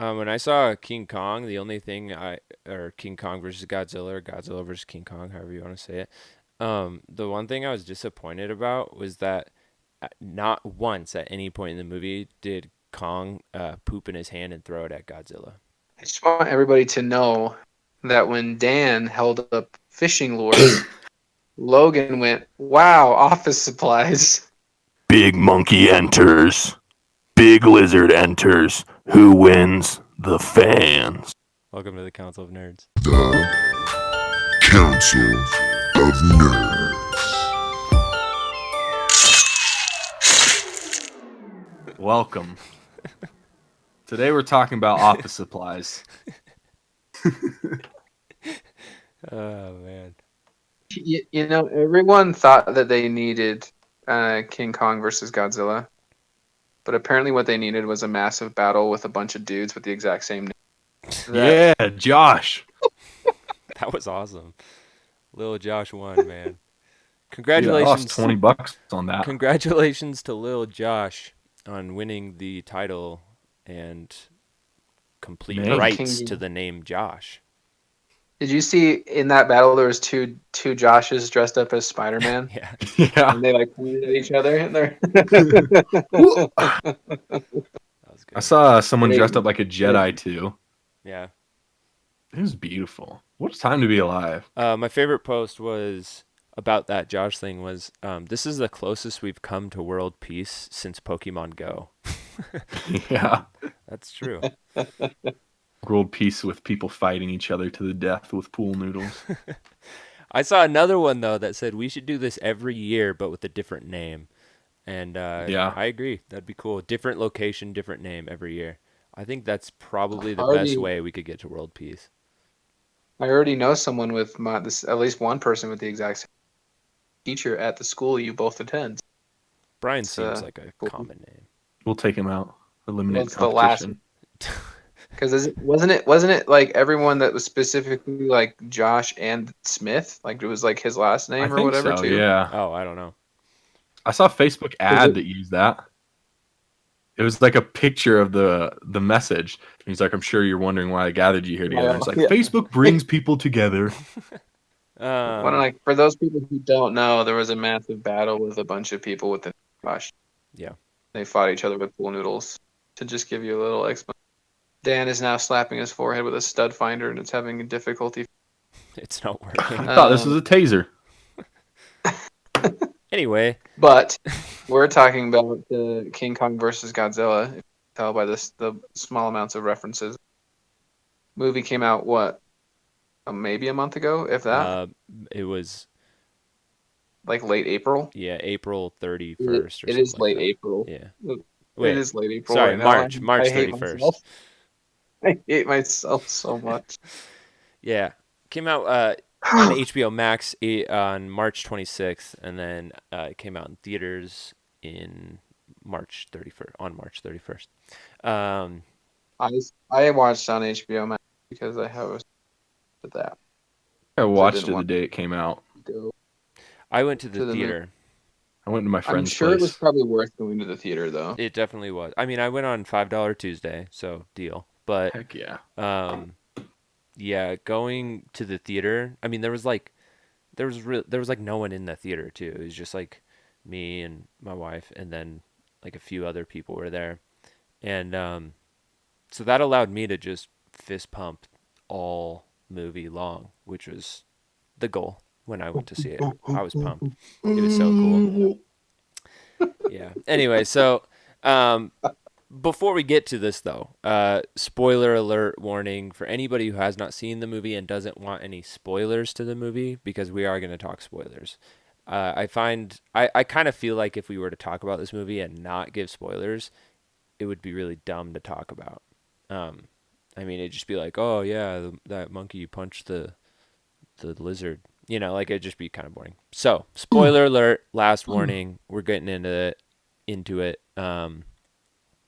When I saw King Kong, the only thing or King Kong versus Godzilla, or Godzilla versus King Kong, however you want to say it, the one thing I was disappointed about was that not once at any point in the movie did Kong poop in his hand and throw it at Godzilla. I just want everybody to know that when Dan held up fishing lures, Logan went, "Wow, office supplies." Big monkey enters. Big lizard enters. Who wins? The fans. Welcome to the Council of Nerds. The Council of Nerds. Welcome. Today we're talking about office supplies. Oh man. You know, everyone thought that they needed King Kong versus Godzilla, but apparently what they needed was a massive battle with a bunch of dudes with the exact same name. Yeah, Josh. That was awesome. Lil Josh won, man. Dude, I Congratulations. lost $20 on that. Congratulations to Lil Josh on winning the title and complete Man. rights King- to the name Josh. Did you see in that battle there was two Joshes dressed up as Spider-Man? Yeah. Yeah. And they like pointed at each other and they're That was good. I saw someone Great. dressed up like a Jedi too. Yeah. It was beautiful. What a time to be alive. My favorite post was about that Josh thing was, this is the closest we've come to world peace since Pokemon Go. Yeah. That's true. World peace with people fighting each other to the death with pool noodles. I saw another one though that said we should do this every year but with a different name. And Yeah. I agree. That'd be cool. Different location, different name every year. I think that's probably the Already- best way we could get to world peace. I already know someone with at least one person with the exact same teacher at the school you both attend. Brian It's, seems like a cool. common name. We'll take him out. Eliminate What's the last- competition. Because wasn't it like everyone that was specifically like Josh and Smith? Like it was like his last I name or think whatever so, too. yeah. Oh, I don't know. I saw a Facebook ad that used that. It was like a picture of the message. He's like, I'm sure you're wondering why I gathered you here together. It's like, Yeah. Facebook brings people together. Like for those people who don't know, there was a massive battle with a bunch of people with the Josh. Yeah. They fought each other with pool noodles. To just give you a little explanation. Dan is now slapping his forehead with a stud finder and it's having difficulty. It's not working. I thought this was a taser. Anyway, But we're talking about the King Kong versus Godzilla. If you can tell by the small amounts of references. Movie came out maybe a month ago, if that, it was like late April. April 31st. It is late April. Yeah. It Wait, is late April. sorry, right now. March I hate 31st. myself. I hate myself so much. Yeah, came out on HBO Max on March 26th, and then it came out in theaters in March 31st. On March 31st. I watched on HBO Max because I have a that. I watched didn't it the want- day it came out. Go. I went to the To the theater. I went to my I'm friend's sure place. it was probably worth going to the theater though. It definitely was. I mean, I went on $5 Tuesday, so deal. But Heck yeah. yeah, going to the theater. I mean, there was like no one in the theater too. It was just like me and my wife, and then like a few other people were there, and so that allowed me to just fist pump all movie long, which was the goal when I went to see it. I was pumped. It was so cool. Yeah. Anyway, so before we get to this though, spoiler alert warning for anybody who has not seen the movie and doesn't want any spoilers to the movie, because we are going to talk spoilers. I kind of feel like if we were to talk about this movie and not give spoilers, it would be really dumb to talk about. I mean, it'd just be like, oh yeah, that monkey punched the lizard. You know, like it'd just be kind of boring. So, spoiler alert, last warning. We're getting into it.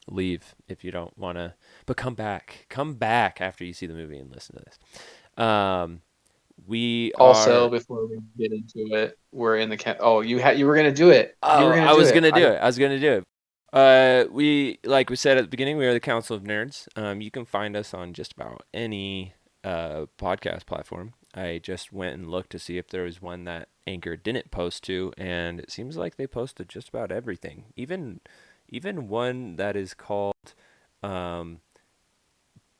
Leave if you don't want to, but come back after you see the movie and listen to this. We Also, are, before we get into it, we're in the you were gonna do it. I was gonna do it. We like we said at the beginning, we are the Council of Nerds. You can find us on just about any podcast platform. I just went and looked to see if there was one that Anchor didn't post to, and it seems like they posted just about everything. Even one that is called um,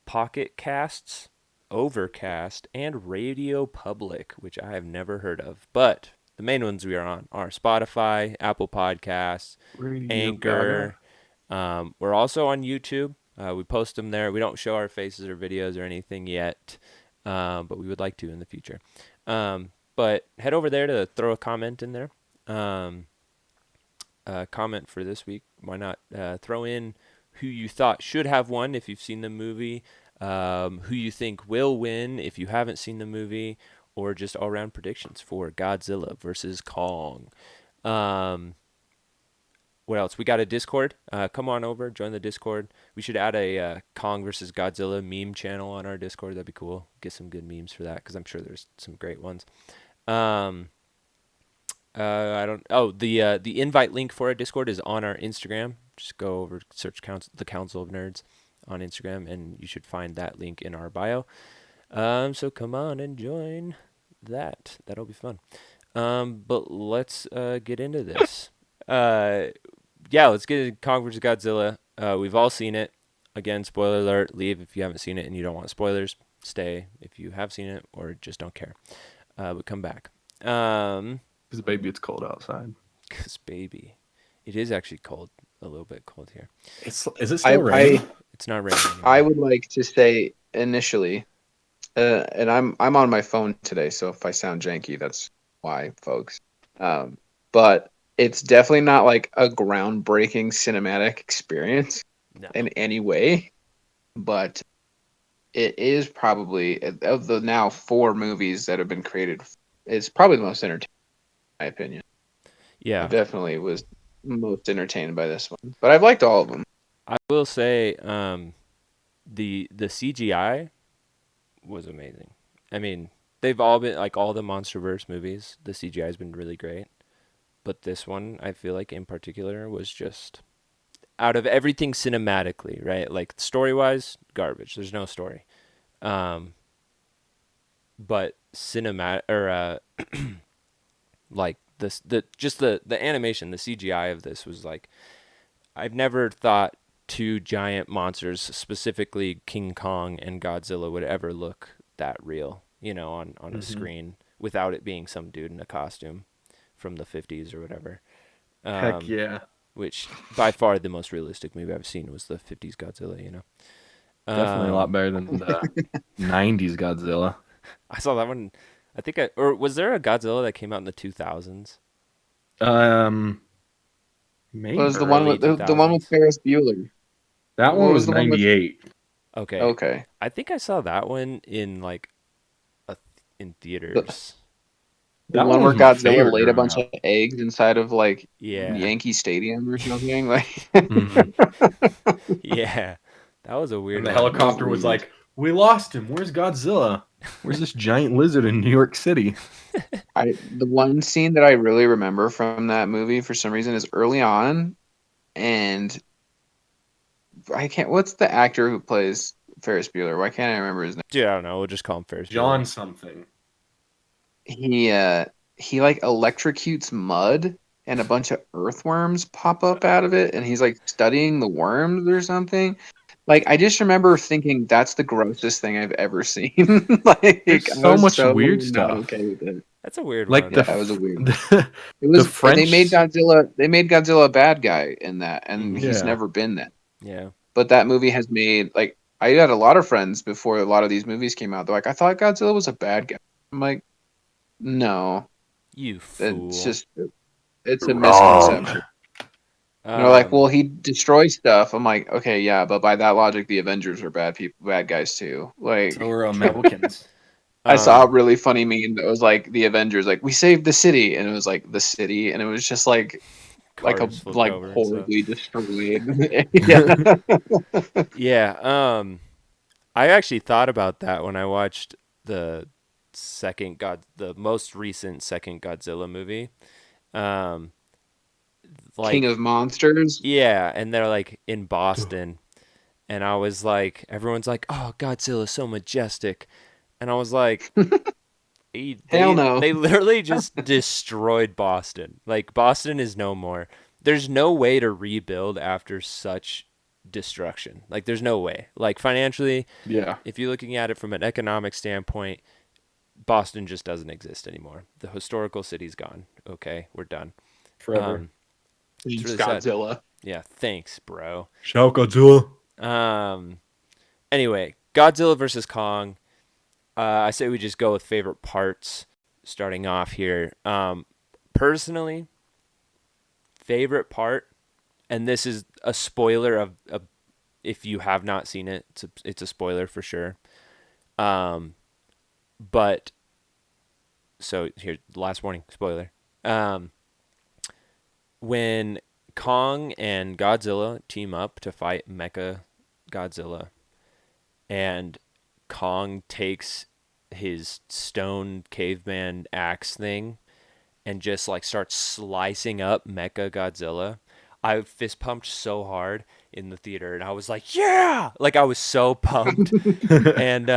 Pocket Casts, Overcast, and Radio Public, which I have never heard of. But the main ones we are on are Spotify, Apple Podcasts, Radio Gaga. Anchor. We're also on YouTube. We post them there. We don't show our faces or videos or anything yet, but we would like to in the future. But head over there to throw a comment in there. Comment for this week. Why not throw in who you thought should have won if you've seen the movie, who you think will win if you haven't seen the movie, or just all-around predictions for Godzilla versus Kong. What else? We got a Discord. Come on over, join the Discord. We should add a Kong versus Godzilla meme channel on our Discord. That'd be cool. Get some good memes for that because I'm sure there's some great ones. Um, I don't. Oh, the invite link for our Discord is on our Instagram. Just go over, search the Council of Nerds on Instagram, and you should find that link in our bio. So come on and join that. That'll be fun. But let's get into this. Yeah, let's get into Kong vs. Godzilla. We've all seen it. Again, spoiler alert. Leave if you haven't seen it and you don't want spoilers. Stay if you have seen it or just don't care. But come back. Because baby, it's cold outside. Cause baby, it is actually cold. A little bit cold here. Is it still raining? It's not raining anymore. I would like to say initially, and I'm on my phone today, so if I sound janky, that's why, folks. But it's definitely not like a groundbreaking cinematic experience No. in any way. But it is probably, of the now 4 movies that have been created, it's probably the most entertaining, in my opinion. Yeah. I definitely was most entertained by this one, but I've liked all of them. I will say, the CGI was amazing. I mean, they've all been like all the Monsterverse movies. The CGI has been really great, but this one, I feel like in particular, was just out of everything cinematically, right? Like story-wise, garbage. There's no story. But cinematic or like the animation, the CGI of this was like I've never thought two giant monsters, specifically King Kong and Godzilla, would ever look that real, on a screen without it being some dude in a costume from the 50s or whatever. Heck yeah. Which by far the most realistic movie I've seen was the 50s Godzilla, Definitely a lot better than the 90s Godzilla. I saw that one. Or was there a Godzilla that came out in the 2000s? Maybe. What was the Early one with the one with 2000s. Ferris Bueller? That What one was was the one with- 98. Okay. Okay. I think I saw that one in like in theaters. The That one one where was my Godzilla favorite laid a growing bunch up. of eggs inside of like Yeah. Yankee Stadium or something. Like Mhm. Yeah. That was a weird And the one. helicopter was like, "We lost him. Where's Godzilla? Where's this giant lizard in New York City?" the one scene that I really remember from that movie for some reason is early on, and I can't. What's the actor who plays Ferris Bueller? Why can't I remember his name? Dude, I don't know. We'll just call him Ferris John Bueller. something. He like electrocutes mud and a bunch of earthworms pop up out of it, and he's like studying the worms or something. Like I just remember thinking that's the grossest thing I've ever seen. Like There's I so was much weird not stuff. okay with it. That's a weird Like one. Yeah, that was a weird. the It was French- They made Godzilla. They made Godzilla a bad guy in that, and he's Yeah. never been that. Yeah. But that movie has made like I had a lot of friends before a lot of these movies came out. They're like, I thought Godzilla was a bad guy. I'm like, no, You fool. it's a Wrong. misconception. They're like, well, he destroys stuff. I'm like, okay, yeah, but by that logic, the Avengers are bad guys too. Like, So we're Americans. I saw a really funny meme that was like the Avengers, like we saved the city, and it was like the city, and it was just like cars flipped like over and stuff. horribly destroyed. Yeah. Yeah. I actually thought about that when I watched the most recent second Godzilla movie. King like of Monsters. yeah, and they're like in Boston, and I was like, everyone's like, oh, Godzilla's so majestic, and I was like, Hell they no. literally just destroyed Boston. Like Boston is no more. There's no way to rebuild after such destruction. Like there's no way. Like financially, Yeah. if you're looking at it from an economic standpoint, Boston just doesn't exist anymore. The historical city's gone. Okay, we're done. Forever. It's It's really sad. Godzilla. Yeah, thanks, bro. Shout Godzilla. Um anyway, Godzilla versus Kong. I say we just go with favorite parts starting off here. Personally, favorite part, and this is a spoiler of if you have not seen it, it's a spoiler for sure. Um, but so here, last warning, spoiler. Um, when Kong and Godzilla team up to fight Mecha Godzilla, and Kong takes his stone caveman axe thing and just like starts slicing up Mecha Godzilla. I fist pumped so hard in the theater, and I was like, "Yeah!" Like I was so pumped, and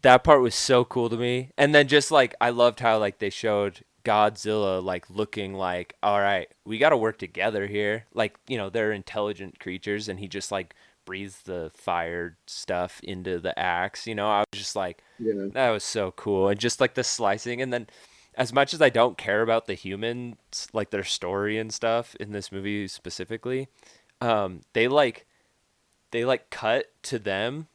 that part was so cool to me. And then just like I loved how like they showed Godzilla like looking like, all right, we got to work together here. Like they're intelligent creatures, and he just like breathes the fire stuff into the axe. I was just like, Yeah. that was so cool, and just like the slicing, and then as much as I don't care about the humans, like their story and stuff in this movie specifically, they cut to them,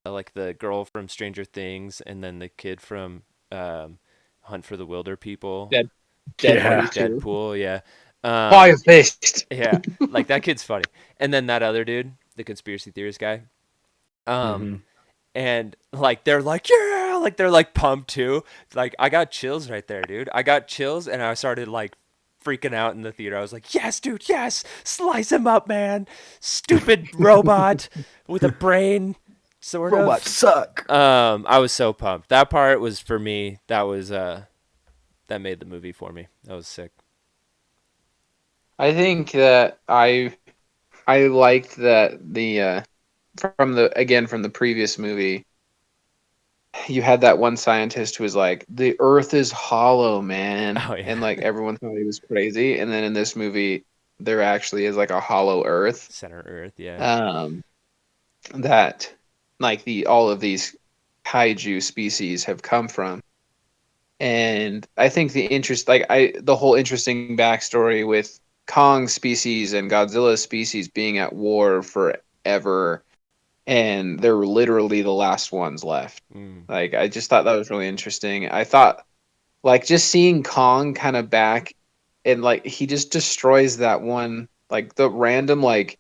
like the girl from Stranger Things, and then the kid from Hunt for the Wilder People, Dead, Yeah. Deadpool too. Deadpool, yeah, Fire fist. yeah, like that kid's funny, and then that other dude, the conspiracy theorist guy, Mhm. and like they're like, yeah, like they're like pumped too. Like I got chills right there, dude. I got chills, and I started like freaking out in the theater. I was like, yes, dude, yes, slice him up, man. Stupid robot with a brain, sort Robots of. suck. I was so pumped. That part was for me. That was that made the movie for me. That was sick. I think that I liked that the from the previous movie, you had that one scientist who was like, the Earth is hollow, man, Oh yeah, and like everyone thought he was crazy. And then in this movie, there actually is like a hollow Earth. Center Earth. Yeah. Um, that like all of these kaiju species have come from. And I think the whole interesting backstory with Kong species and Godzilla species being at war forever, and they're literally the last ones left. Mm. Like I just thought that was really interesting. I thought like just seeing Kong kind of back, and like he just destroys that one, like the random like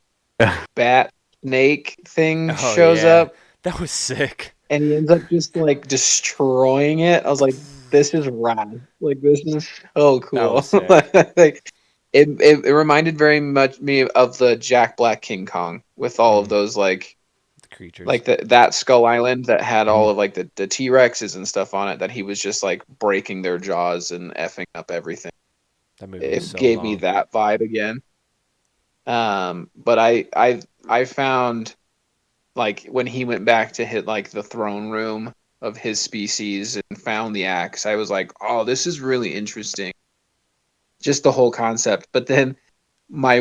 bat snake thing Oh shows yeah, up, that was sick. and he ends up just like destroying it. I was like, this is rad. Like this is so That cool. was sick. Like it reminded very much me of the Jack Black King Kong with all of those like The creatures. that Skull Island that had all Mhm. of like the T-Rexes and stuff on it, that he was just like breaking their jaws and effing up everything. That movie was It so gave me long. that vibe again. But I found like when he went back to hit like the throne room of his species and found the axe, I was like, oh, this is really interesting. Just the whole concept. But then my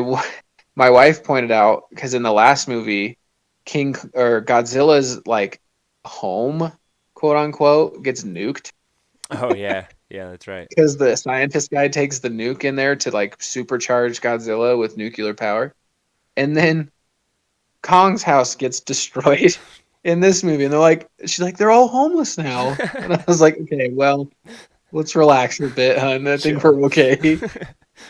my wife pointed out, because in the last movie, King or Godzilla's like home, quote unquote, gets nuked Oh yeah, yeah, that's right. because the scientist guy takes the nuke in there to like supercharge Godzilla with nuclear power. And then Kong's house gets destroyed in this movie. And she's like, they're all homeless now. And I was like, okay, well, let's relax a bit, hun. I think we're okay.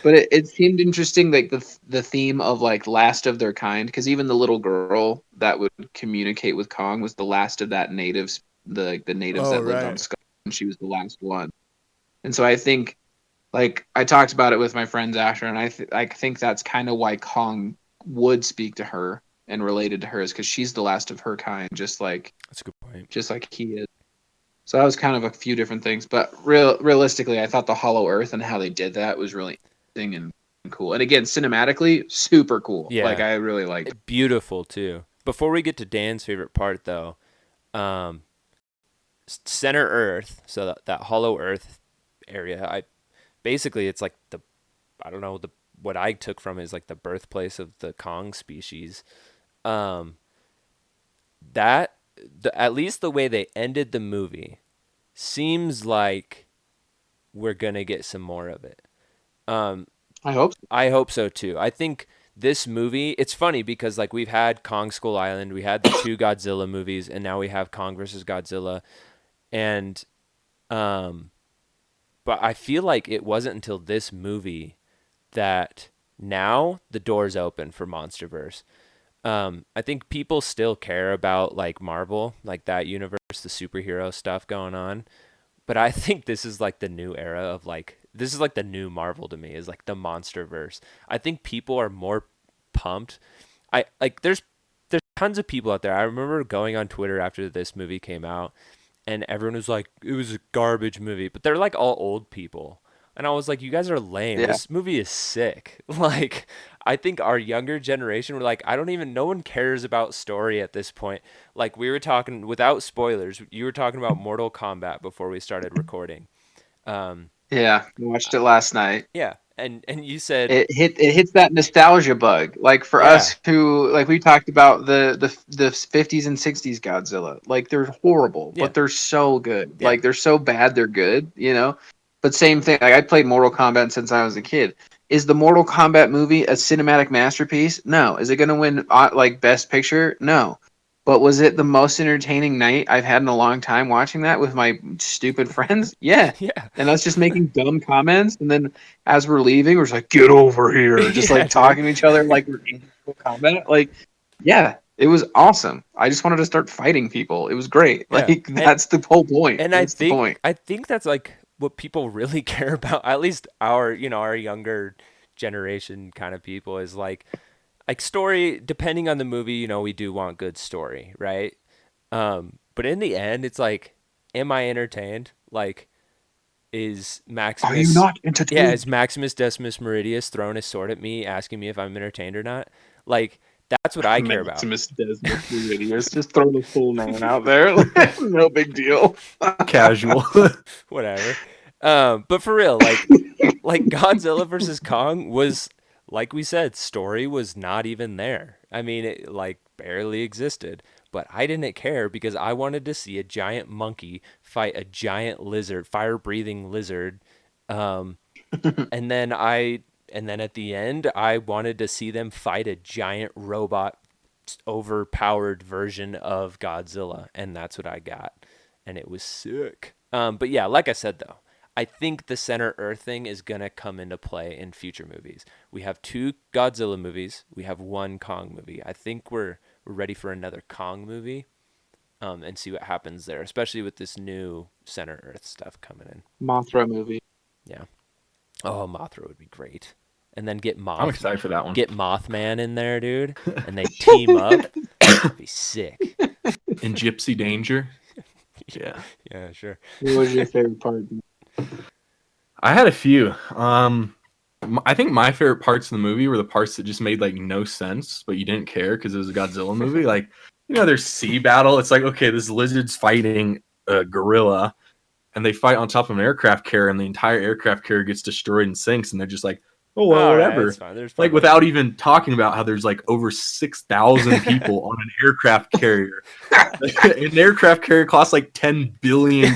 But it seemed interesting, like the theme of like last of their kind, because even the little girl that would communicate with Kong was the last of that natives, the natives Oh, that lived on right. Skull, and she was the last one. And so I think, like I talked about it with my friends after, and I think that's kind of why Kong would speak to her and related to her, is because she's the last of her kind, just like That's a good point. he is. So that was kind of a few different things, but realistically, I thought the Hollow Earth and how they did that was really interesting and cool. And again, cinematically, super cool. Yeah. Like, I really liked it. Beautiful too. Before we get to Dan's favorite part, though, center Earth, so that hollow Earth area, basically it's like I don't know, what I took from it is like the birthplace of the Kong species. At least the way they ended the movie seems like we're gonna get some more of it. I hope so. I hope so too. I think this movie, it's funny because like we've had Kong Skull Island, we had the two Godzilla movies, and now we have Kong versus Godzilla. And but I feel like it wasn't until this movie that now the door's open for Monsterverse. I think people still care about like Marvel, like that universe, the superhero stuff going on. But I think this is like the new era of like this is like the new Marvel to me, is like the Monsterverse. I think people are more pumped. I like there's tons of people out there. I remember going on Twitter after this movie came out and everyone was like, it was a garbage movie. But they're like all old people. And I was like, you guys are lame. Yeah. This movie is sick. Like, I think our younger generation were like, no one cares about story at this point. Like, we were talking, without spoilers, you were talking about Mortal Kombat before we started recording. Yeah, I watched it last night. Yeah. And you said, It hits that nostalgia bug. Like for Yeah. us who, like, we talked about the 50s and 60s Godzilla. Like, they're horrible, Yeah. but they're so good. Yeah. Like, they're so bad they're good, you know? But same thing. Like, I played Mortal Kombat since I was a kid. Is the Mortal Kombat movie a cinematic masterpiece? No. Is it going to win like Best Picture? No. But was it the most entertaining night I've had in a long time watching that with my stupid friends? Yeah. yeah. And us just making dumb comments, and then as we're leaving, we're just like, "Get over here!" Just Yeah, like dude. talking to each other like we're in Mortal Kombat. Like, yeah, it was awesome. I just wanted to start fighting people. It was great. Yeah. Like, that's the whole point. And That's the point. I think that's like what people really care about. At least our younger generation kind of people is like story. Depending on the movie, we do want good story, right? But in the end, it's like, am I entertained? Like, is Maximus? Are you not entertained? Yeah, is Maximus Decimus Meridius throwing his sword at me, asking me if I'm entertained or not? Like, that's what I care about. Maximus Desmond Meridius. Just throw the full name out there. No big deal. Casual. Whatever. But for real, like Godzilla versus Kong was, like we said, story was not even there. I mean, it like barely existed. But I didn't care because I wanted to see a giant monkey fight a giant lizard, fire-breathing lizard. And then at the end, I wanted to see them fight a giant robot, overpowered version of Godzilla, and that's what I got, and it was sick. But yeah, like I said though, I think the center Earth thing is gonna come into play in future movies. We have 2 Godzilla movies, we have 1 Kong movie. I think we're ready for another Kong movie, and see what happens there, especially with this new center Earth stuff coming in. Mothra movie. Yeah. Oh, Mothra would be great. And then get I'm excited for that one. Get Mothman in there, dude, and they team up. That'd be sick. In Gypsy Danger. Yeah. Yeah, sure. What was your favorite part? I had a few. I think my favorite parts of the movie were the parts that just made like no sense, but you didn't care because it was a Godzilla movie. Like, there's sea battle. It's like, okay, this lizard's fighting a gorilla, and they fight on top of an aircraft carrier, and the entire aircraft carrier gets destroyed and sinks, and they're just like, oh well, All right, whatever. it's fine. There's Like, fun. without even talking about how there's like over 6,000 people on an aircraft carrier. An aircraft carrier costs like $10 billion.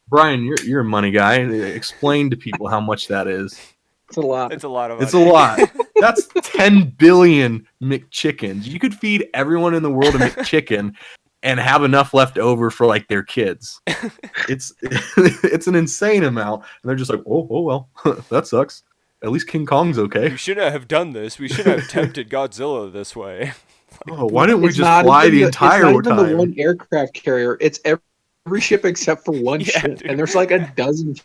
Brian, you're a money guy. Explain to people how much that is. It's a lot. It's a lot of It's a lot. That's 10 billion McChickens. You could feed everyone in the world a McChicken and have enough left over for like their kids. It's an insane amount. And they're just like, oh well, that sucks. At least King Kong's okay. We shouldn't have done this. We shouldn't have tempted Godzilla this way. Oh, why didn't we It's just not fly even the entire it's not even the time? one aircraft carrier. It's every ship except for one Yeah, ship, dude. and there's like a dozen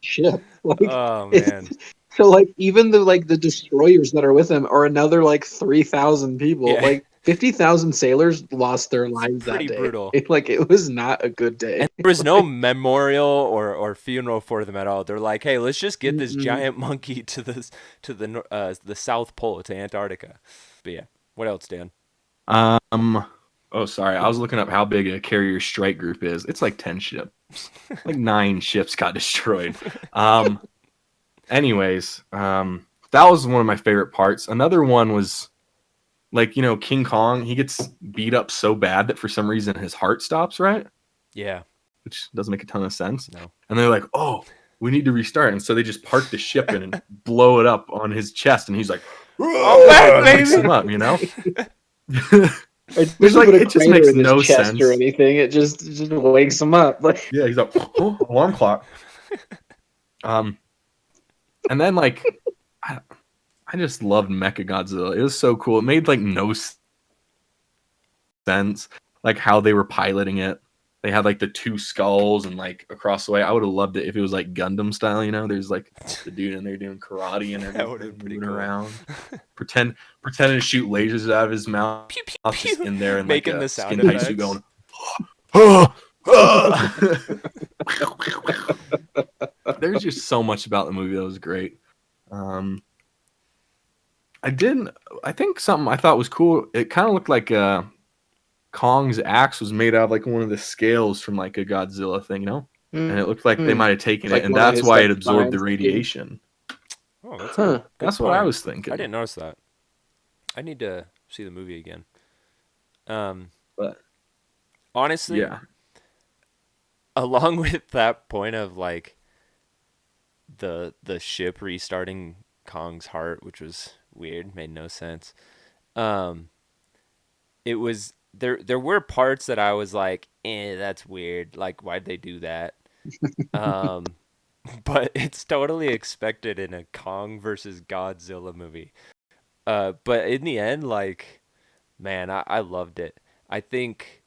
ships. Like, Oh man. so like even the destroyers that are with him are another like 3,000 people. Yeah. Like, 50,000 sailors lost their lives Pretty that day. brutal. It was not a good day. And there was no memorial or funeral for them at all. They're like, hey, let's just get this giant monkey to the South Pole, to Antarctica. But yeah, what else, Dan? Oh, sorry. I was looking up how big a carrier strike group is. It's like 10 ships. Like 9 ships got destroyed. Anyways, that was one of my favorite parts. Another one was like, King Kong, he gets beat up so bad that for some reason his heart stops, right? Yeah. Which doesn't make a ton of sense. No. And they're like, oh, we need to restart. And so they just park the ship and blow it up on his chest. And he's like, I'm back, wakes baby. him up, It it just makes no sense or anything. It just wakes him up. Like, yeah, he's like, oh, alarm clock. And then like, I just loved Mechagodzilla. It was so cool. It made like no sense, like how they were piloting it. They had like the 2 skulls and like across the way. I would have loved it if it was like Gundam style. There's like the dude in there doing karate and That would've everything, been pretty moving cool. around, pretending to shoot lasers out of his mouth. Pew, pew, Just pew. in there and Making like the a sound skin tight suit effects. going. There's just so much about the movie that was great. I think something I thought was cool. It kind of looked like Kong's axe was made out of like one of the scales from like a Godzilla thing, and it looked like they might have taken Like it, and one of that's his, why like, it absorbed the spines. radiation. Oh, that's Huh. a good That's what I point. was thinking. I didn't notice that. I need to see the movie again. But Honestly, yeah, along with that point of like the ship restarting Kong's heart, which was weird, made no sense. It was there were parts that I was like, that's weird. Like, why'd they do that? But it's totally expected in a Kong versus Godzilla movie. But in the end, like, man, I loved it. I think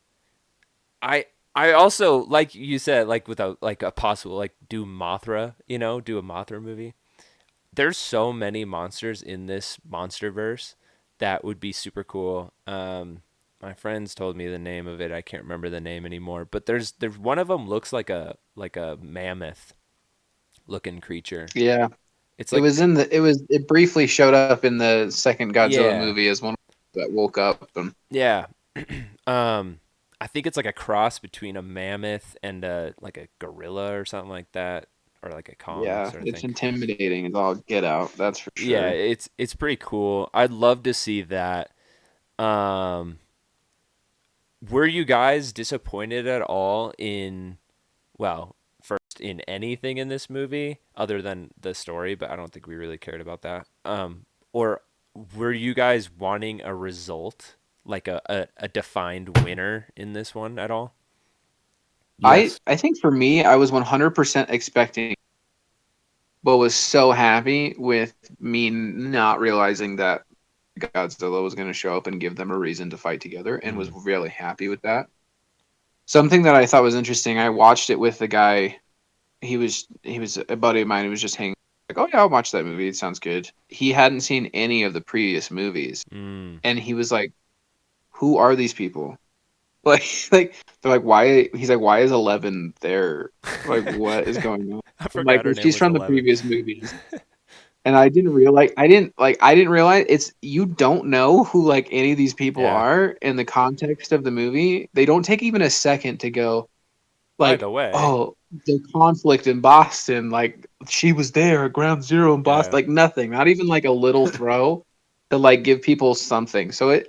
I also, like you said, like with a possible like do Mothra, do a Mothra movie. There's so many monsters in this Monsterverse that would be super cool. My friends told me the name of it. I can't remember the name anymore. But there's one of them looks like a mammoth looking creature. Yeah. It's It like was it briefly showed up in the second Godzilla Yeah. movie as one that woke up and yeah. I think it's like a cross between a mammoth and like a gorilla or something like that, or like a Kong yeah, sort of it's thing. intimidating as all get out, that's for sure. Yeah, it's pretty cool. I'd love to see that. Were you guys disappointed at all first in anything in this movie other than the story, but I don't think we really cared about that. Or were you guys wanting a result, like a defined winner in this one at all? yes. I think for me, I was 100% expecting, but was so happy with me not realizing that Godzilla was going to show up and give them a reason to fight together, and was really happy with that. Something that I thought was interesting, I watched it with the guy. He was a buddy of mine who was just hanging like, oh yeah, I'll watch that movie. It sounds good. He hadn't seen any of the previous movies, and he was like, "Who are these people?" Like they're like, "Why?" He's like, "Why is 11 there? Like, what is going on?" I I'm forgot like, her well, name she's was from the 11. previous movies. And I didn't realize it's you don't know who like any of these people Yeah. are in the context of the movie. They don't take even a second to go By like, the way, oh, the conflict in Boston, like she was there at Ground Zero in Boston, Yeah. like nothing, not even like a little throw to like give people something. So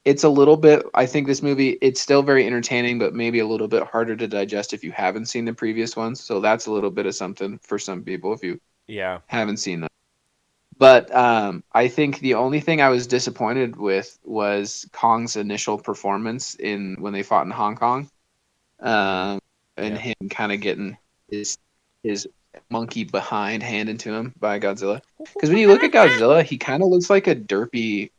it's a little bit, I think this movie, it's still very entertaining, but maybe a little bit harder to digest if you haven't seen the previous ones. So that's a little bit of something for some people if you yeah, haven't seen them. But I think the only thing I was disappointed with was Kong's initial performance when they fought in Hong Kong, and Yeah. him kind of getting his monkey behind handed to him by Godzilla. Because when you look at Godzilla, he kind of looks like a derpy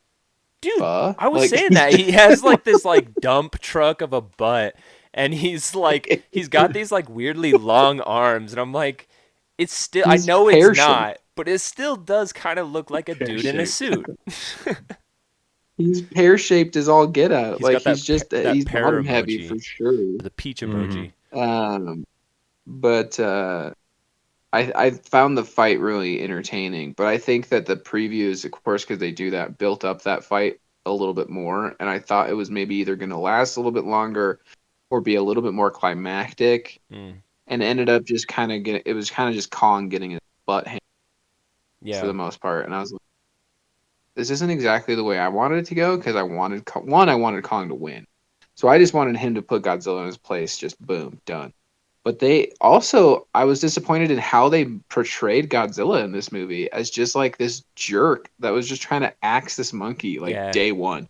dude, butt. I was Like, saying that he has like this like dump truck of a butt, and he's got these like weirdly long arms, and I'm like, it's still, I He's know it's pear-shaped. not, but it still does kind of look like a dude in a Pear-shaped. suit. He's pear shaped as all get out. He's Like got he's just that he's pear bottom heavy emoji, for sure. the peach Mhm. emoji. But I found the fight really entertaining. But I think that the previews, of course, because they do that, built up that fight a little bit more, and I thought it was maybe either going to last a little bit longer or be a little bit more climactic, Mm. and ended up just kind of getting. It was kind of just Kong getting his butt handed for Yeah. the most part, and I was like, this isn't exactly the way I wanted it to go because I wanted one, I wanted Kong to win, so I just wanted him to put Godzilla in his place, just boom, done. But they also, I was disappointed in how they portrayed Godzilla in this movie as just like this jerk that was just trying to axe this monkey like Yeah. day one.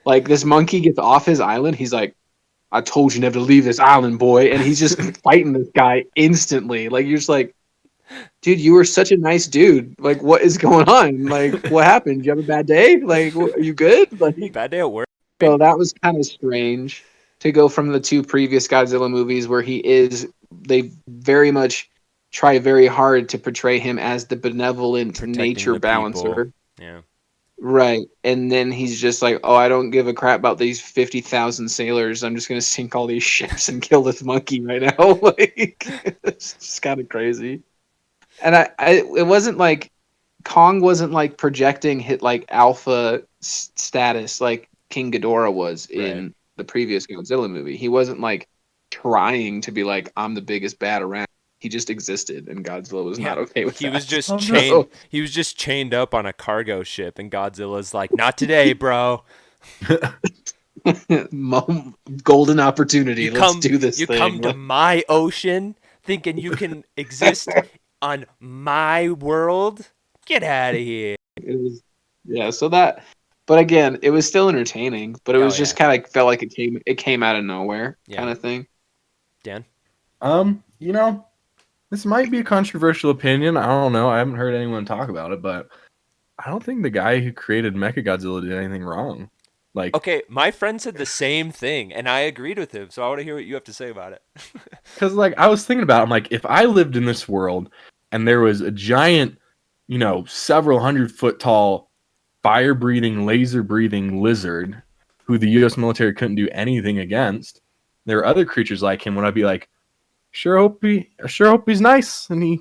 Like this monkey gets off his island, he's like, I told you never to leave this island, boy, and he's just fighting this guy instantly. Like you're just like, dude, you were such a nice dude. Like, what is going on? Like, what happened? Did you have a bad day? Like, are you good? Like, Bad day at work. so that was kind of strange to go from the two previous Godzilla movies where they very much try very hard to portray him as the benevolent Protecting nature the people. balancer. Yeah. Right. And then he's just like, oh, I don't give a crap about these 50,000 sailors. I'm just going to sink all these ships and kill this monkey right now. Like, it's just kind of crazy. And it wasn't like Kong wasn't like projecting hit like alpha status like King Ghidorah was Right. in the previous Godzilla movie. He wasn't like trying to be like I'm the biggest bad around. He just existed, and Godzilla was not okay with He that. was just Oh, no. chained. He was just chained up on a cargo ship, and Godzilla's like, "Not today, bro. Golden opportunity. You Let's come, do this you thing. come to my ocean, thinking you can exist on my world. Get out of here." It was, yeah. So that, but again, it was still entertaining. But it Oh was yeah, just kind of felt like it came out of nowhere, yeah. kind of thing. Dan. You know, this might be a controversial opinion. I don't know. I haven't heard anyone talk about it, but I don't think the guy who created Mechagodzilla did anything wrong. Like, Okay, my friend said the same thing, and I agreed with him. So I want to hear what you have to say about it. because like I was thinking about, it, I'm like, if I lived in this world and there was a giant, several 100-foot tall, fire breathing, laser breathing lizard who the U.S. military couldn't do anything against, there are other creatures like him. Would I be like, sure hope he's nice and he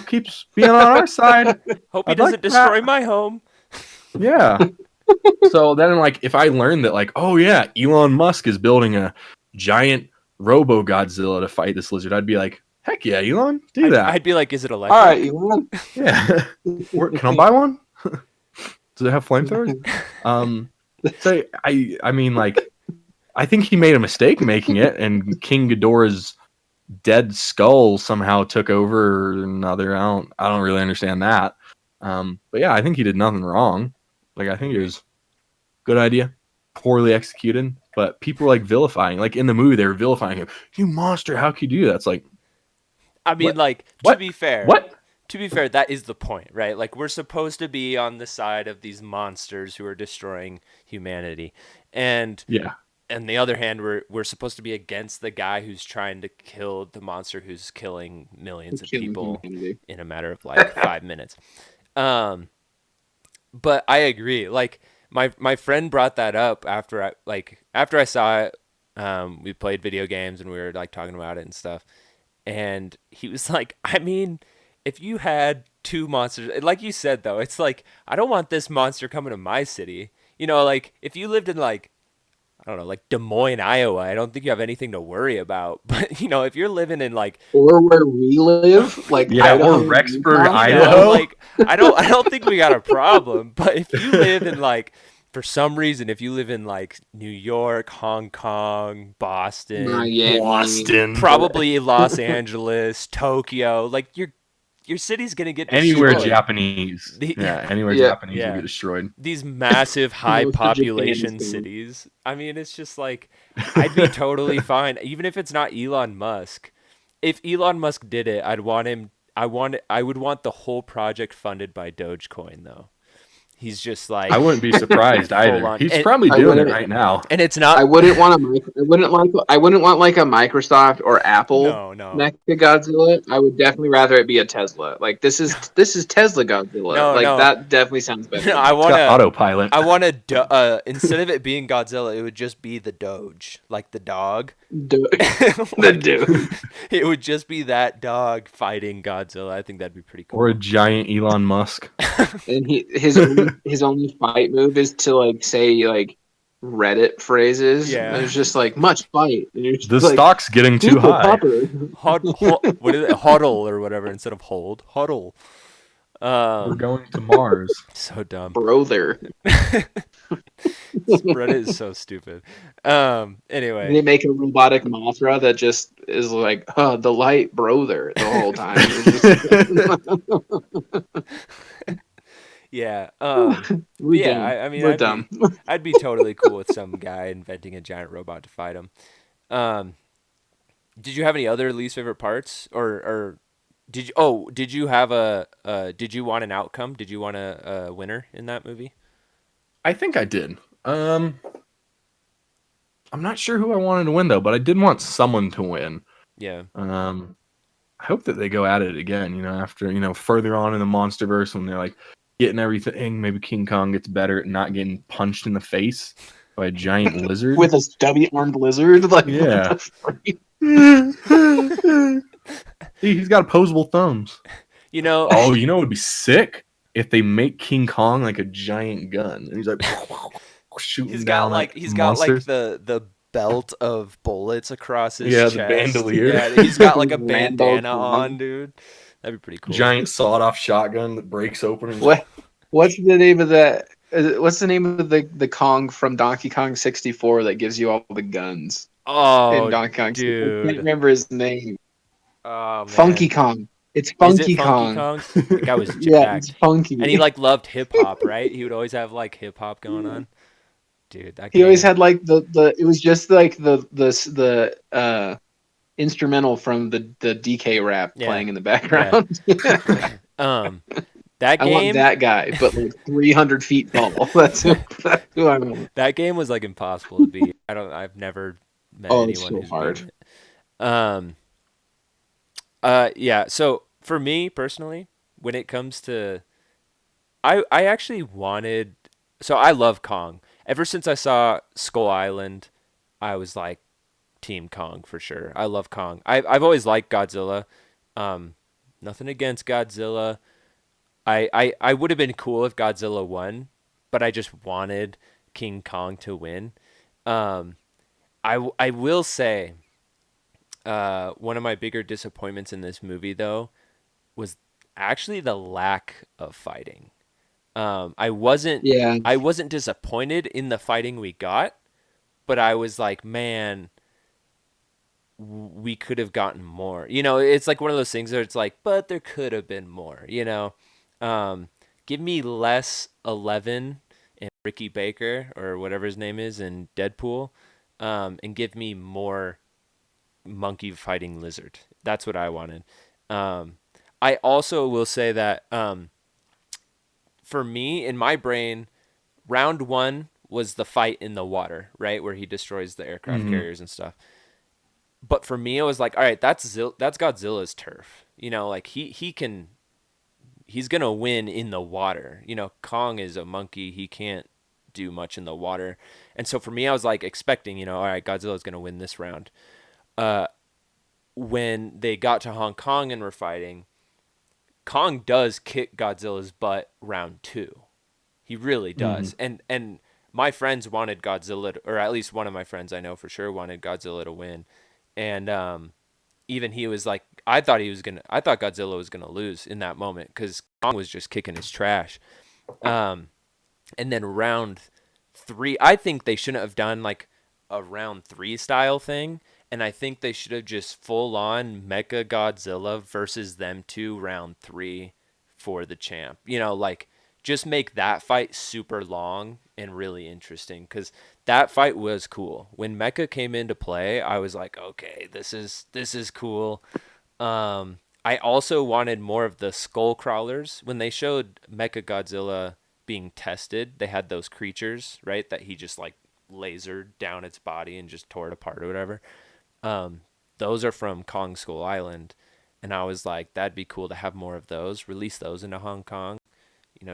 keeps being on our side. Hope he I'd doesn't like that. destroy my home. Yeah. So then, like, if I learned that, like, oh yeah, Elon Musk is building a giant Robo Godzilla to fight this lizard, I'd be like, heck yeah, Elon, do that. I'd be like, "Is it All electric?" right, Elon. Yeah. Can I buy one? Does it have flamethrowers? So I mean, like, I think he made a mistake making it, and King Ghidorah's dead skull somehow took over another. I don't really understand that. But yeah, I think he did nothing wrong. Like, I think it was a good idea, poorly executed, but people were like vilifying. Like in the movie, they were vilifying him. You monster! How could you do that? It's like, I mean, What? like, to What? be fair, what? that is the point, right? Like, we're supposed to be on the side of these monsters who are destroying humanity, and Yeah, on the other hand, we're supposed to be against the guy who's trying to kill the monster who's killing millions of Killing people humanity. in a matter of like 5 minutes. But I agree. Like my friend brought that up after I saw it. We played video games and we were like talking about it and stuff. And he was like, I mean, if you had two monsters, like you said though, it's like I don't want this monster coming to my city. Like if you lived in like I don't know, like Des Moines, Iowa, I don't think you have anything to worry about. But if you're living in like Or where we live, like yeah, Idaho, or Rexburg, Utah. Idaho. like I don't think we got a problem. But if you live in like for some reason, if you live in like New York, Hong Kong, Boston, Miami. Boston. probably Los Angeles, Tokyo, like your city's gonna get Anywhere destroyed. Japanese. Anywhere Yeah. Japanese will get destroyed. These massive high Most of population Japan's gone. cities. I mean, it's just like I'd be totally fine, even if it's not Elon Musk. If Elon Musk did it, I'd want him. I would want the whole project funded by Dogecoin, though. He's just I like wouldn't be surprised full either. on, He's and probably I doing it wouldn't. right now. it's I not. wouldn't want a. I wouldn't want like a Microsoft or Apple No, Mechagodzilla. I would definitely rather it be a Tesla. Like this is Tesla Godzilla. no, Like no. that definitely sounds better to I me. It's want got to. autopilot. I want to. Instead of it being Godzilla, it would just be the Doge, like the dog. The Like, dude. it would just be that dog fighting Godzilla. I think that'd be pretty Or a cool. giant Elon Musk. And his only fight move is to like say like Reddit phrases. Yeah. It's just like much fight. And you're just The like stock's getting too super high. pupper. What is it? Huddle or whatever instead of hold. Huddle. We're going to Mars. So dumb. Brother. Reddit is so stupid. Anyway. They make a robotic Mothra that just is like, the light brother the whole time. It's just- Yeah. we're Yeah. dumb. I mean, We're dumb. I'd be totally cool with some guy inventing a giant robot to fight him. Um, did you have any other least favorite parts, or did you? Oh, did you have a? Did you want an outcome? Did you want a winner in that movie? I think I did. I'm not sure who I wanted to win though, but I did want someone to win. Yeah. I hope that they go at it again, after, further on in the Monsterverse when they're like getting everything. Maybe King Kong gets better at not getting punched in the face by a giant lizard. With a stubby armed lizard. Like, Yeah. what the He's got opposable thumbs. You know. Oh, it would be sick if they make King Kong like a giant gun, and he's like shooting He's got down like at he's got like monsters. the belt of bullets across his Yeah, chest. the bandolier. Yeah, he's got like a Rambo bandana Kong. on, dude. That'd be pretty cool. Giant sawed-off shotgun that breaks open. And What's the name of that? What's the name of the Kong from Donkey Kong 64 that gives you all the guns Oh, in Donkey Kong? I can't dude. remember his name. Oh, man. Funky Kong. It's Is Funky it Funky Kong. Kong? The guy was Yeah, jacked. it's funky. And he like loved hip hop, right? He would always have like hip hop going on. Dude, that He always game- had like the it was just like the instrumental from the DK rap Yeah. playing in the background. that I want game that guy, but like 300 feet tall. That's who I want. that game was like impossible to beat. I've never met Oh, it's anyone so who's hard. beaten it. Yeah, so for me personally, when it comes to I actually wanted so I love Kong. Ever since I saw Skull Island, I was like Team Kong for sure. I love Kong. I've always liked Godzilla. Nothing against Godzilla. I would have been cool if Godzilla won, but I just wanted King Kong to win. I will say one of my bigger disappointments in this movie though was actually the lack of fighting. I wasn't Yeah. I wasn't disappointed in the fighting we got, but I was like, man, we could have gotten more. It's like one of those things where it's like, but there could have been more, Give me less 11 and Ricky Baker or whatever his name is in Deadpool, and give me more monkey fighting lizard. That's what I wanted. I also will say that for me, in my brain, round one was the fight in the water, right, where he destroys the aircraft carriers and stuff. But for me, it was like, all right, that's Godzilla's turf. Like he's gonna win in the water. Kong is a monkey; he can't do much in the water. And so for me, I was like expecting, all right, Godzilla's gonna win this round. When they got to Hong Kong and were fighting, Kong does kick Godzilla's butt round two. He really does. And my friends wanted Godzilla or at least one of my friends I know for sure wanted Godzilla to win. And even he was like, I thought Godzilla was gonna lose in that moment because Kong was just kicking his trash. And then round three, I think they shouldn't have done like a round three style thing. And I think they should have just full on Mechagodzilla versus them two round three for the champ. Like just make that fight super long and really interesting because that fight was cool. When Mecha came into play, I was like, okay, this is cool. I also wanted more of the skull crawlers when they showed Mechagodzilla being tested, they had those creatures, right, that he just like lasered down its body and just tore it apart or whatever. Those are from Kong Skull Island. And I was like, that'd be cool to have more of those, release those into Hong Kong,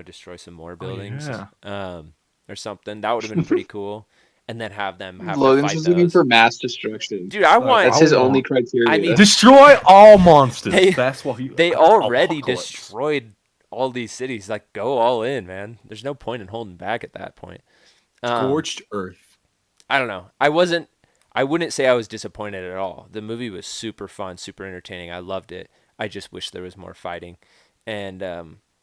destroy some more Oh buildings, yeah. or something. That would have been pretty cool. And then have them have to Logan's fight just looking those. for mass destruction. Dude, I want. That's I his only want criteria. I mean, destroy all monsters. They- That's what he. They already Apocalypse. destroyed all these cities. Like, go all in, man. There's no point in holding back at that point. Scorched earth. I don't know. I wouldn't say I was disappointed at all. The movie was super fun, super entertaining. I loved it. I just wish there was more fighting. And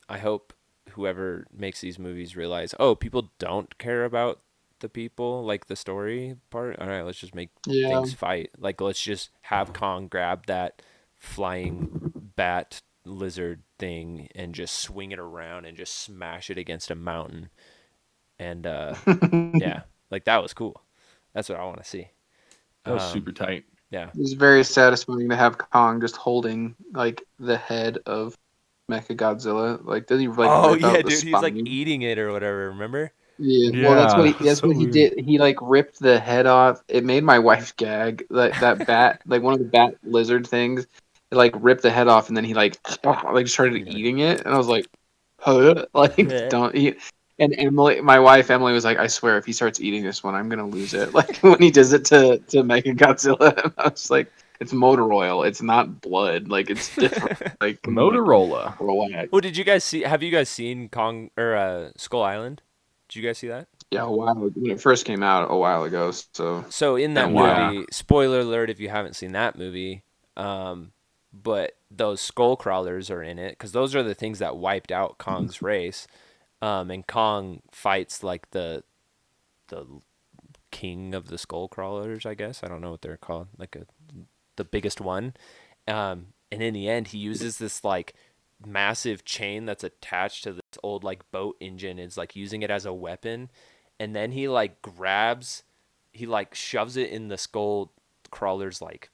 I hope whoever makes these movies realize, oh, people don't care about the people, like the story part. All right, let's just make things fight. Like, let's just have Kong grab that flying bat lizard thing and just swing it around and just smash it against a mountain. And yeah, like that was cool. That's what I want to see. That was super tight. Yeah. It's very satisfying to have Kong just holding like the head of Mechagodzilla. Like, does he like? Oh rip out yeah, the dude, he's like spine? eating it or whatever. Remember? Yeah, well, that's what Yeah, that's so what he weird. did. He like ripped the head off. It made my wife gag. That bat, like one of the bat lizard things, it like ripped the head off, and then he like started eating it, and I was like, huh? Like don't eat. And Emily, my wife Emily, was like, I swear, if he starts eating this one, I'm gonna lose it. Like when he does it to Mechagodzilla, and I was like, it's motor oil. It's not blood. Like it's different. Like Motorola. relax. Well, did you guys see? Have you guys seen Kong or Skull Island? Did you guys see that? Yeah, a while when it first came out a while ago. So in that Yeah. movie, spoiler alert if you haven't seen that movie, but those skull crawlers are in it because those are the things that wiped out Kong's race. And Kong fights like the king of the skull crawlers, I guess. I don't know what they're called, like the biggest one. And in the end, he uses this like massive chain that's attached to this old like boat engine. It's like using it as a weapon, and then he like shoves it in the skull crawler's like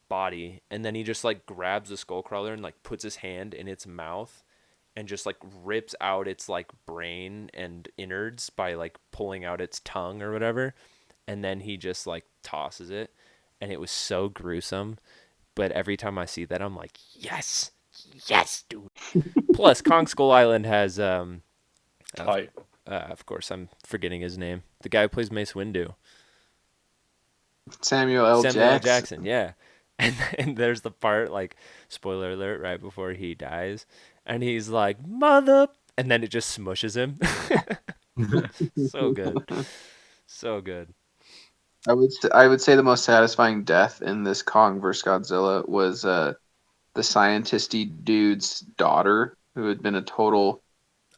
body, and then he just like grabs the skull crawler and like puts his hand in its mouth and just like rips out its like brain and innards by like pulling out its tongue or whatever, and then he just like tosses it, and it was so gruesome. But every time I see that, I'm like, yes, dude. Plus, Kong Skull Island has Tight. of course, I'm forgetting his name. The guy who plays Mace Windu. Samuel L. Jackson, yeah. And there's the part, like, spoiler alert, right before he dies. And he's like, mother. And then it just smushes him. So good. So good. I would say the most satisfying death in this Kong vs. Godzilla was the scientisty dude's daughter, who had been a total.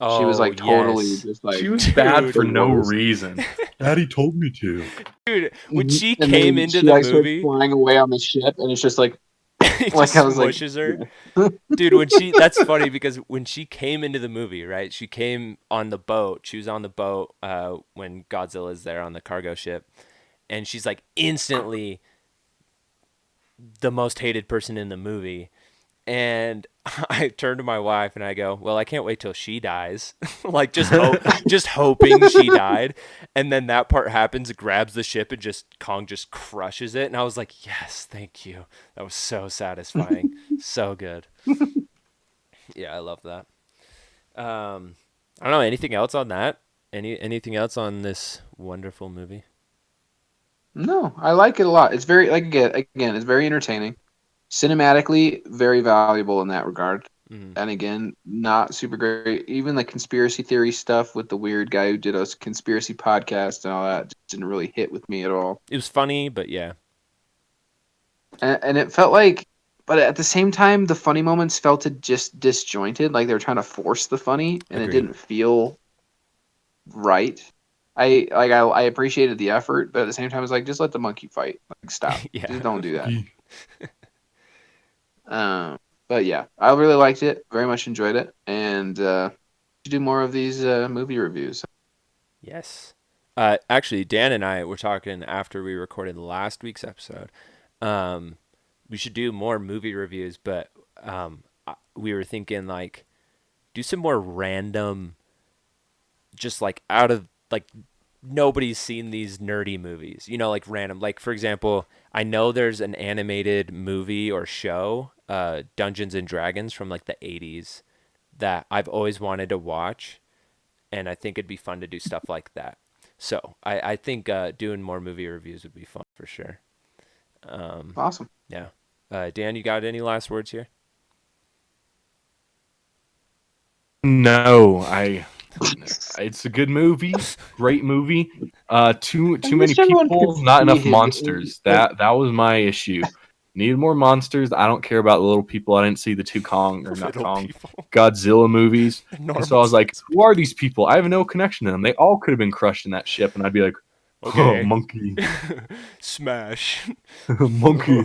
She was like totally yes. just like. She was bad for the no worst. reason. Daddy told me to. Dude, when she And came then into she, the like, starts movie, flying away on the ship, and it's just like. it Like, just I was like, smushes her. Dude, that's funny because when she came into the movie, right? She came on the boat. She was on the boat when Godzilla's there on the cargo ship. And she's like instantly the most hated person in the movie. And I turn to my wife and I go, well, I can't wait till she dies. Like just hoping she died. And then that part happens, grabs the ship, and Kong just crushes it. And I was like, yes, thank you. That was so satisfying. So good. Yeah, I love that. I don't know, anything else on that? Anything else on this wonderful movie? No, I like it a lot. It's very like again, it's very entertaining. Cinematically, very valuable in that regard. Mm. And again, not super great. Even the conspiracy theory stuff with the weird guy who did a conspiracy podcast and all that just didn't really hit with me at all. It was funny, but yeah. And it felt like, but at the same time, the funny moments felt just disjointed. Like they were trying to force the funny, and Agreed. it didn't feel right. I appreciated the effort, but at the same time, I was like, just let the monkey fight. Like, stop. Yeah. Just don't do that. But yeah, I really liked it. Very much enjoyed it, and should do more of these movie reviews. Yes. Actually, Dan and I were talking after we recorded last week's episode. We should do more movie reviews, but we were thinking like do some more random just like out of like nobody's seen these nerdy movies, like random. Like for example, I know there's an animated movie or show, Dungeons and Dragons from like the 80s that I've always wanted to watch, and I think it'd be fun to do stuff like that. So I think doing more movie reviews would be fun for sure. Awesome. Yeah. Dan, you got any last words here? No, it's a good movie, great movie. Too I many wish everyone people, could not see enough his- monsters. That was my issue. Needed more monsters. I don't care about the little people. I didn't see the two Kong or not Little Kong people. Godzilla movies, and so I was Normal like, who are these people? I have no connection to them. They all could have been crushed in that ship, and I'd be like, oh, Okay. monkey, Smash. monkey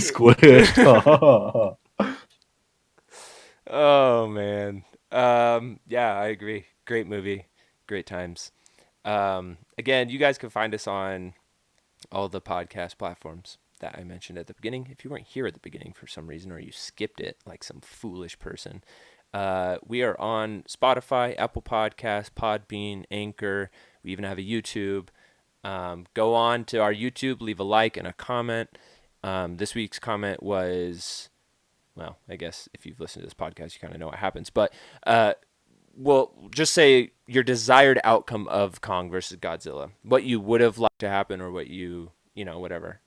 squished. Oh man. Yeah, I agree. Great movie. Great times. Again, you guys can find us on all the podcast platforms that I mentioned at the beginning. If you weren't here at the beginning for some reason or you skipped it like some foolish person, we are on Spotify, Apple Podcasts, Podbean, Anchor. We even have a YouTube. Go on to our YouTube, leave a like and a comment. This week's comment was, well, I guess if you've listened to this podcast, you kind of know what happens. But we'll just say your desired outcome of Kong versus Godzilla, what you would have liked to happen, or what whatever.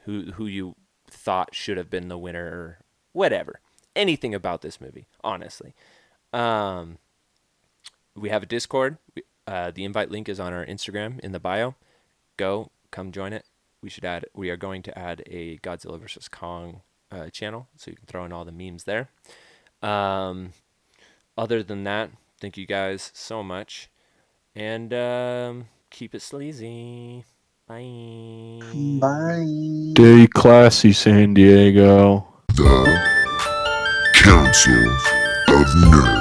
Who you thought should have been the winner, or whatever. Anything about this movie, honestly. We have a Discord. The invite link is on our Instagram in the bio. Come join it. We are going to add a Godzilla versus Kong channel, so you can throw in all the memes there. Other than that, thank you guys so much, and keep it sleazy. Bye. Bye. Stay classy, San Diego. The Council of Nerds.